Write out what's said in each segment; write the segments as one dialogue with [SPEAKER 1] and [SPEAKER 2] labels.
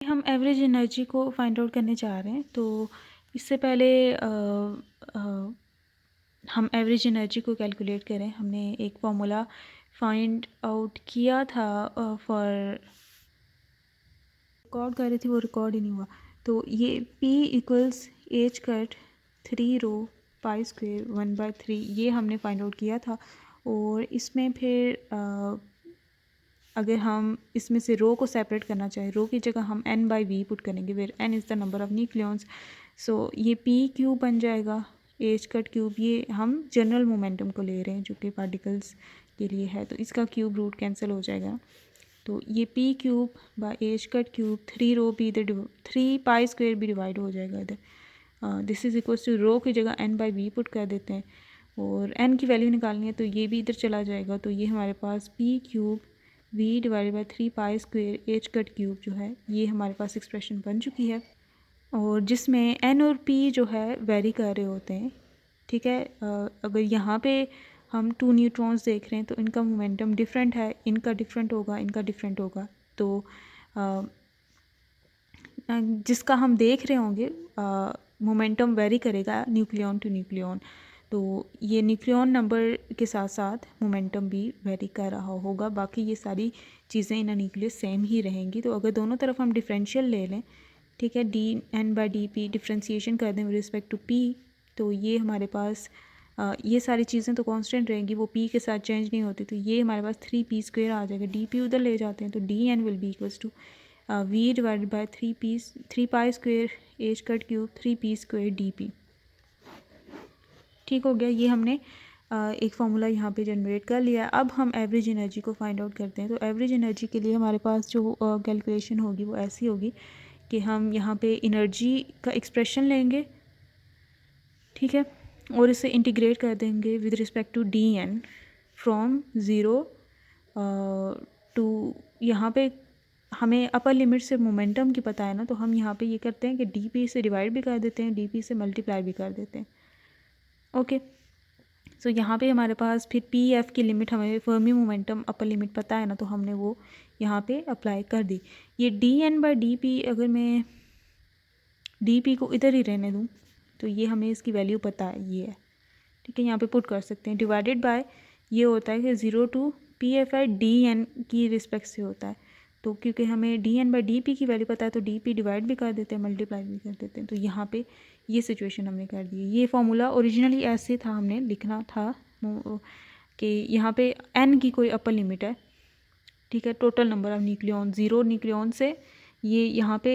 [SPEAKER 1] हम average energy को find out करने जा रहे हैं। तो इससे पहले हम एवरेज एनर्जी को कैलकुलेट करें। हमने एक फार्मूला फाइंड आउट किया था फॉर रिकॉर्ड कर रही थी, वो रिकॉर्ड ही नहीं हुआ। तो ये P इक्वल्स एच कट 3 रो पाई स्क्वेयर 1/3 ये हमने फाइंड आउट किया था। और इसमें फिर अगर हम इसमें से रो को सेपरेट करना चाहें, रो की जगह हम n/v पुट करेंगे, फिर n is the number of nucleons. So ये p क्यूब बन जाएगा, एच कट क्यूब। ये हम जनरल मोमेंटम को ले रहे हैं जो कि पार्टिकल्स के लिए है, तो इसका क्यूब रूट कैंसिल हो जाएगा। तो ये p cube by H cut cube 3 रो भी इधर 3 पाई स्क्वेयर भी डिवाइड हो जाएगा इधर। दिस इज़ इक्वल्स टू रो की जगह n/v पुट कर देते हैं और n की वैल्यू निकालनी है, तो ये भी इधर चला जाएगा। तो ये हमारे पास p cube v divided by 3 pi square h cut cube जो है, ये हमारे पास एक्सप्रेशन बन चुकी है। और जिसमें n और p जो है वेरी कर रहे होते हैं, ठीक है। अगर यहाँ पे हम 2 न्यूट्रॉन्स देख रहे हैं तो इनका मोमेंटम डिफरेंट है, इनका डिफरेंट होगा, इनका डिफरेंट होगा। तो जिसका हम देख रहे होंगे मोमेंटम वेरी करेगा न्यूक्लियॉन टू न्यूक्लियॉन। तो ये न्यूक्लियॉन नंबर के साथ साथ मोमेंटम भी वेरी कर रहा होगा। बाकी ये सारी चीज़ें इन न्यूक्लियस सेम ही रहेंगी। तो अगर दोनों तरफ हम डिफरेंशियल ले लें, ठीक है, dn/dp डिफ्रेंसीशन कर दें विद रिस्पेक्ट टू p, तो ये हमारे पास ये सारी चीज़ें तो कांस्टेंट रहेंगी, वो p के साथ चेंज नहीं होती। तो ये हमारे पास 3p स्क्वेयर आ जाएगा। dp उधर ले जाते हैं तो dn will be equals to v divided by 3 pi square h cut cube 3p square dp। ठीक हो गया। ये हमने एक फार्मूला यहाँ पे जनरेट कर लिया है। अब हम एवरेज एनर्जी को फाइंड आउट करते हैं। तो एवरेज एनर्जी के लिए हमारे पास जो कैलकुलेशन होगी वो ऐसी होगी कि हम यहाँ पे एनर्जी का एक्सप्रेशन लेंगे, ठीक है, और इसे इंटीग्रेट कर देंगे with respect to dn from 0 to, यहाँ पे हमें अपर लिमिट से मोमेंटम की पता है ना, तो हम यहाँ पे ये करते हैं कि dp से डिवाइड भी कर देते हैं, dp से मल्टीप्लाई भी कर देते हैं। ओके, सो यहाँ पे हमारे पास फिर पी एफ की लिमिट, हमें फर्मी मोमेंटम अपर लिमिट पता है ना, तो हमने वो यहाँ पे अप्लाई कर दी। ये dn/dp अगर मैं dp को इधर ही रहने दूँ तो ये हमें इसकी वैल्यू पता है, ये है, ठीक है, यहाँ पे पुट कर सकते हैं। डिवाइडेड बाय ये होता है कि 0 टू pfi dn की रिस्पेक्ट से होता है। तो क्योंकि हमें dn/dp की वैल्यू पता है तो dp डिवाइड भी कर देते हैं, मल्टीप्लाई भी कर देते हैं। तो यहाँ पे ये सिचुएशन हमने कर दी। ये फार्मूला ओरिजिनली ऐसे था, हमने लिखना था कि यहाँ पे n की कोई अपर लिमिट है, ठीक है, total number of nucleon 0 nucleon से ये यहाँ पे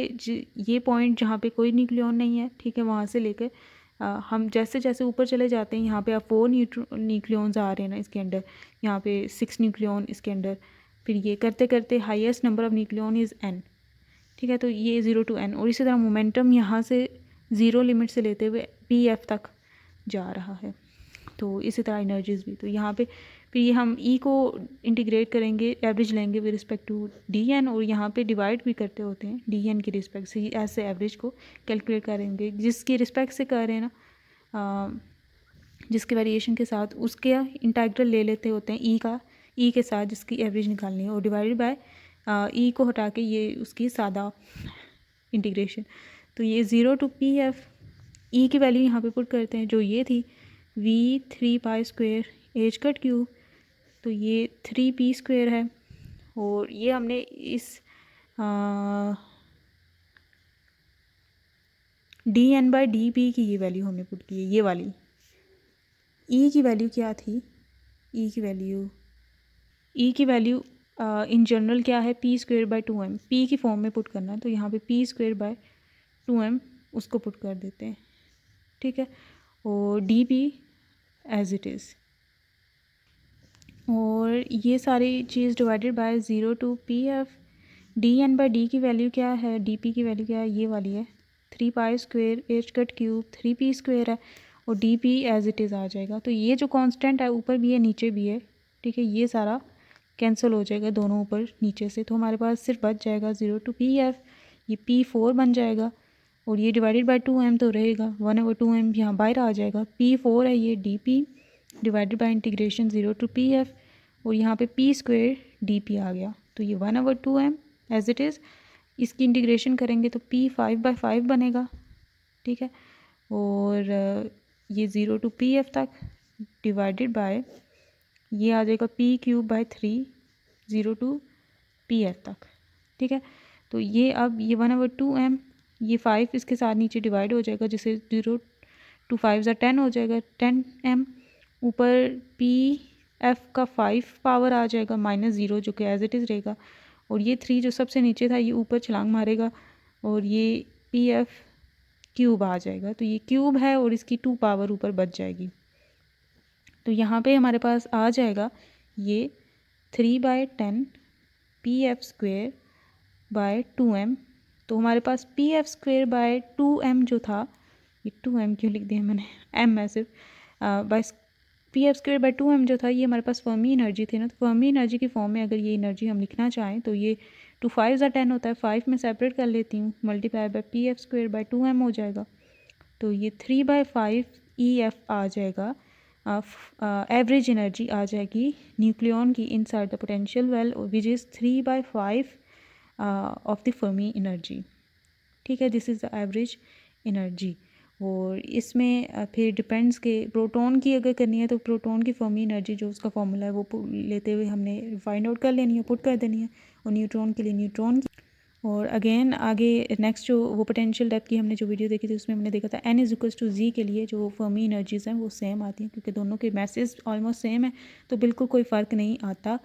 [SPEAKER 1] ये पॉइंट जहाँ पे कोई न्यूक्लियॉन नहीं है, ठीक है, वहाँ से लेकर हम जैसे जैसे ऊपर चले जाते हैं, यहाँ पे आप 4 न्यूक्लियॉन्स आ रहे हैं ना इसके अंदर, यहाँ पे 6 न्यूक्लियॉन इसके अंदर, फिर ये करते करते highest number of nucleon is n, ठीक है। तो ये 0 टू n, और इसी तरह मोमेंटम यहाँ से 0 लिमिट से लेते हुए pf तक जा रहा है। तो इसी तरह एनर्जीज भी। तो यहाँ पे फिर ये हम E को इंटीग्रेट करेंगे, एवरेज लेंगे विद रिस्पेक्ट टू dn, और यहाँ पे डिवाइड भी करते होते हैं dn की रिस्पेक्ट से, ऐसे एवरेज को कैलकुलेट करेंगे। जिसकी रिस्पेक्ट से कर रहे हैं ना, जिसके वेरिएशन के साथ उसके इंटीग्रल ले लेते होते हैं E का, E के साथ जिसकी एवरेज निकालनी है, और डिवाइडेड बाय E को हटा के ये उसकी सादा इंटीग्रेशन। तो ये 0 टू pf E की वैल्यू यहाँ पे पुट करते हैं, जो ये थी v 3 pi square h cut cube, तो ये 3p स्क्वेयर है। और ये हमने इस dn/dp की ये वैल्यू हमने पुट की है, ये वाली। E की वैल्यू क्या थी? E की वैल्यू इन जनरल क्या है? p square by 2m, p की फॉर्म में पुट करना है, तो यहाँ पे p स्क्वेयर बाय 2m उसको पुट कर देते हैं, ठीक है, और dp एज इट इज़। और ये सारी चीज़ divided by 0 to pf dn/d की वैल्यू क्या है, dp की वैल्यू क्या है, ये वाली है 3 pi square h cut cube 3p square है, और dp एज इट इज़ आ जाएगा। तो ये जो कांस्टेंट है ऊपर भी है नीचे भी है, ठीक है, ये सारा कैंसिल हो जाएगा दोनों ऊपर नीचे से। तो हमारे पास सिर्फ बच जाएगा 0 टू pf, ये p4 बन जाएगा, और ये डिवाइडेड बाय 2m तो रहेगा, 1/2m यहाँ बाहर आ जाएगा। p4 है ये dp divided by integration 0 to pf, और यहाँ पे p स्क्वेयर dp आ गया। तो ये 1/2m एज इट इज़ इसकी इंटीग्रेशन करेंगे तो P5/5 बनेगा, ठीक है। और ये 0 to PF तक डिवाइडेड बाय ये आ जाएगा P³/3 0 to PF तक, ठीक है। तो ये अब ये 1/2m, ये 5 इसके साथ नीचे डिवाइड हो जाएगा, जिससे 0 to 5 10 हो जाएगा, 10m। ऊपर PF का 5 पावर आ जाएगा -0 जो कि एज इट इज़ रहेगा, और ये 3 जो सबसे नीचे था ये ऊपर छलांग मारेगा और ये PF³ आ जाएगा। तो ये क्यूब है और इसकी 2 पावर ऊपर बच जाएगी। तो यहाँ पे हमारे पास आ जाएगा ये 3/10 PF²/2m। तो हमारे पास PF²/2m जो था, ये 2m क्यों लिख दिया मैंने, m है सिर्फ, बाय PF²/2m जो था ये हमारे पास फर्मी एनर्जी थी ना। तो फर्मी एनर्जी की फॉर्म में अगर ये एनर्जी हम लिखना चाहें तो ये 2 5 10 होता है, 5 में सेपरेट कर लेती हूँ, मल्टीप्लाई बाय PF²/2m हो जाएगा। तो ये 3/5 EF आ जाएगा, एवरेज एनर्जी आ जाएगी न्यूक्लियॉन की inside the potential well, which is 3/5 of the Fermi energy, ठीक है। This is the average energy. और इसमें फिर डिपेंड्स के प्रोटॉन की अगर करनी है तो प्रोटॉन की फर्मी एनर्जी जो उसका फॉर्मूला है वो लेते हुए हमने फाइंड आउट कर लेनी है, पुट कर देनी है, और न्यूट्रॉन के लिए न्यूट्रॉन की। और अगेन आगे नेक्स्ट जो वो पोटेंशियल डेप्थ की हमने जो वीडियो देखी थी उसमें हमने देखा था n=z के लिए जो फर्मी एनर्जीज़ हैं वो सेम आती हैं, क्योंकि दोनों के मैसेज ऑलमोस्ट सेम है तो बिल्कुल कोई फ़र्क नहीं आता।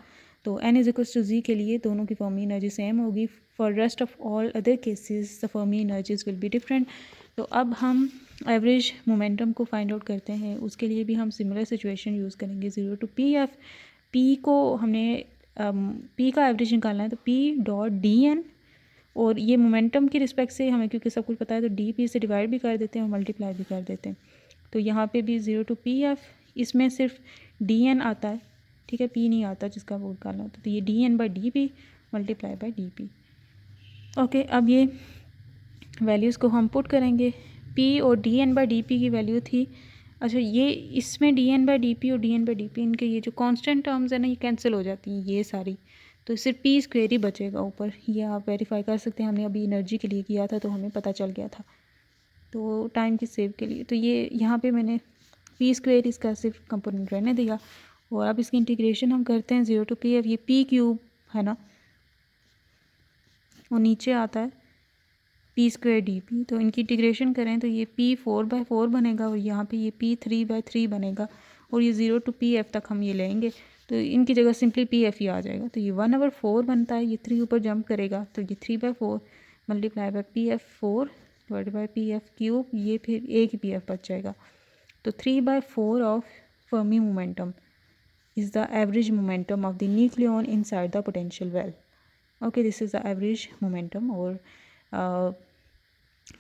[SPEAKER 1] तो n=z के लिए दोनों की फर्मी एनर्जी सेम होगी। For rest of all other cases the Fermi energies will be different. तो अब हम एवरेज मोमेंटम को फाइंड आउट करते हैं, उसके लिए भी हम सिमिलर सिचुएशन यूज़ करेंगे। 0 to PF, P को हमने P का एवरेज निकालना है तो P.dn, और ये मोमेंटम की रिस्पेक्ट से हमें क्योंकि सब कुछ पता है तो डी से डिवाइड भी कर देते हैं और मल्टीप्लाई भी कर देते हैं। तो यहाँ पे भी 0 to PF, इसमें सिर्फ dn आता है, ठीक है, P नहीं आता जिसका वो निकालना होता है। तो ये dn/dp multiply by dp। Okay, अब ये वैल्यूज़ को हम पुट करेंगे। P और dn/dp की वैल्यू थी, अच्छा ये इसमें dn/dp और dn/dp इनके ये जो कांस्टेंट टर्म्स है ना ये कैंसिल हो जाती हैं ये सारी, तो सिर्फ P² ही बचेगा ऊपर। ये आप वेरीफाई कर सकते हैं, हमने अभी एनर्जी के लिए किया था तो हमें पता चल गया था, तो टाइम की सेव के लिए। तो ये यहाँ पे मैंने P² इसका सिर्फ कंपोनेंट रहने दिया, और अब इसकी इंटीग्रेशन हम करते हैं 0 to PF, ये P³ है ना, और नीचे आता है P²/dp। तो इनकी इंटीग्रेशन करें तो ये P4/4 बनेगा, और यहाँ पे ये P3/3 बनेगा, और ये 0 to PF तक हम ये लेंगे तो इनकी जगह सिंपली PF ही आ जाएगा। तो ये 1/4 बनता है, ये 3 ऊपर जंप करेगा तो ये 3/4 multiply by PF4 divide by PF³, ये फिर एक ही PF बच जाएगा। तो 3/4 of Fermi momentum is the average momentum of the nucleon inside the potential well. Okay, this is the average momentum और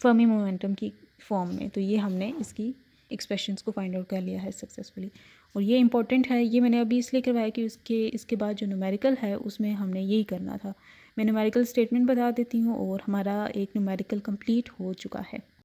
[SPEAKER 1] फर्मी मोमेंटम की फॉर्म में। तो ये हमने इसकी एक्सप्रेशंस को फाइंड आउट कर लिया है सक्सेसफुली, और ये इंपॉर्टेंट है। ये मैंने अभी इसलिए करवाया कि इसके बाद जो न्यूमेरिकल है उसमें हमने यही करना था। मैं न्यूमेरिकल स्टेटमेंट बता देती हूँ और हमारा एक न्यूमेरिकल कंप्लीट हो चुका है।